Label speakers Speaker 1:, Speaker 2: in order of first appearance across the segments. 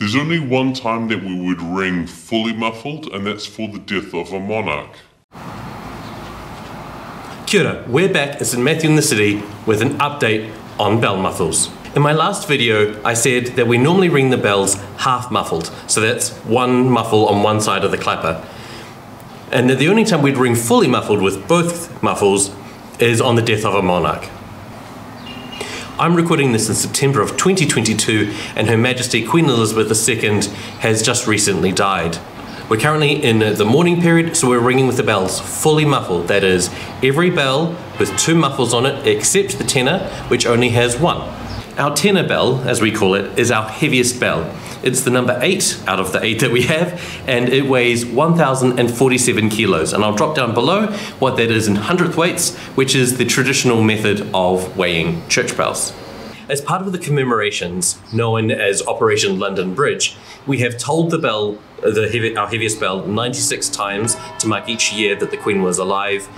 Speaker 1: There's only one time that we would ring fully muffled, and that's for the death of a monarch.
Speaker 2: Kia ora, we're back at St Matthew in the City with an update on bell muffles. In my last video, I said that we normally ring the bells half muffled, so that's one muffle on one side of the clapper. And that the only time we'd ring fully muffled with both muffles is on the death of a monarch. I'm recording this in September of 2022, and Her Majesty Queen Elizabeth II has just recently died. We're currently in the mourning period, so we're ringing with the bells fully muffled. That is, every bell with two muffles on it except the tenor, which only has one. Our tenor bell, as we call it, is our heaviest bell. It's the number 8 out of the 8 that we have, and it weighs 1,047 kilos. And I'll drop down below what that is in hundredth weights, which is the traditional method of weighing church bells. As part of the commemorations, known as Operation London Bridge, we have tolled the bell, our heaviest bell, 96 times to mark each year that the Queen was alive.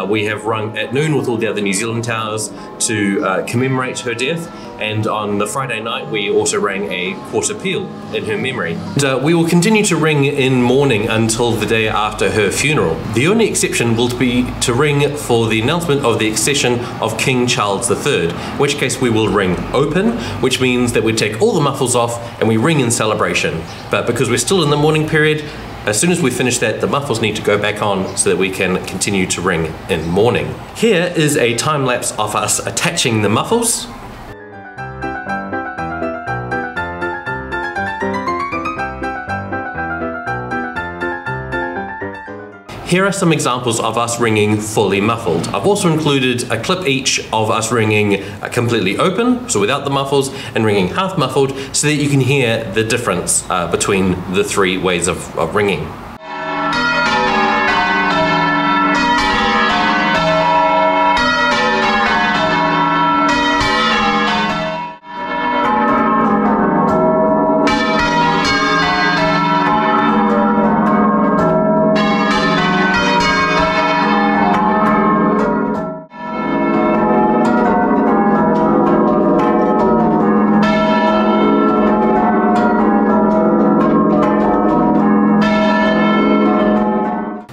Speaker 2: We have rung at noon with all the other New Zealand towers to commemorate her death, and on the Friday night we also rang a quarter peal in her memory. And, we will continue to ring in mourning until the day after her funeral. The only exception will be to ring for the announcement of the accession of King Charles III, in which case we will ring open, which means that we take all the muffles off and we ring in celebration. But because we're still in the mourning period, as soon as we finish that, the muffles need to go back on so that we can continue to ring in mourning. Here is a time lapse of us attaching the muffles. Here are some examples of us ringing fully muffled. I've also included a clip each of us ringing completely open, so without the muffles, and ringing half muffled, so that you can hear the difference between the three ways of ringing.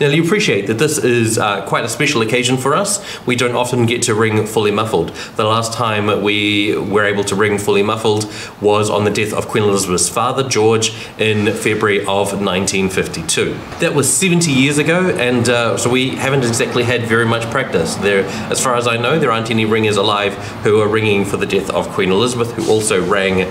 Speaker 2: Now you appreciate that this is quite a special occasion for us. We don't often get to ring fully muffled. The last time we were able to ring fully muffled was on the death of Queen Elizabeth's father, George, in February of 1952. That was 70 years ago, and so we haven't exactly had very much practice. As far as I know, there aren't any ringers alive who are ringing for the death of Queen Elizabeth, who also rang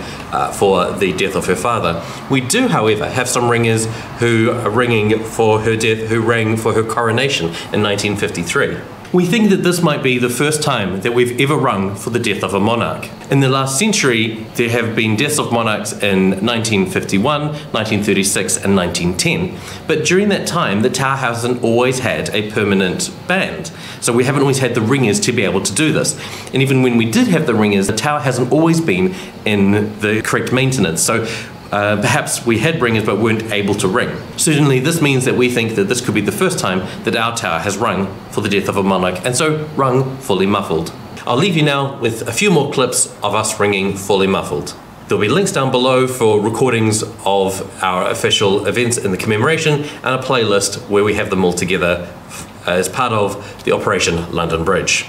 Speaker 2: for the death of her father. We do, however, have some ringers who are ringing for her death, who rang for her coronation in 1953. We think that this might be the first time that we've ever rung for the death of a monarch. In the last century, there have been deaths of monarchs in 1951, 1936 and 1910. But during that time, the Tower hasn't always had a permanent band. So we haven't always had the ringers to be able to do this. And even when we did have the ringers, the Tower hasn't always been in the correct maintenance. So perhaps we had ringers but weren't able to ring. Certainly this means that we think that this could be the first time that our tower has rung for the death of a monarch, and so rung fully muffled. I'll leave you now with a few more clips of us ringing fully muffled. There'll be links down below for recordings of our official events in the commemoration and a playlist where we have them all together as part of the Operation London Bridge.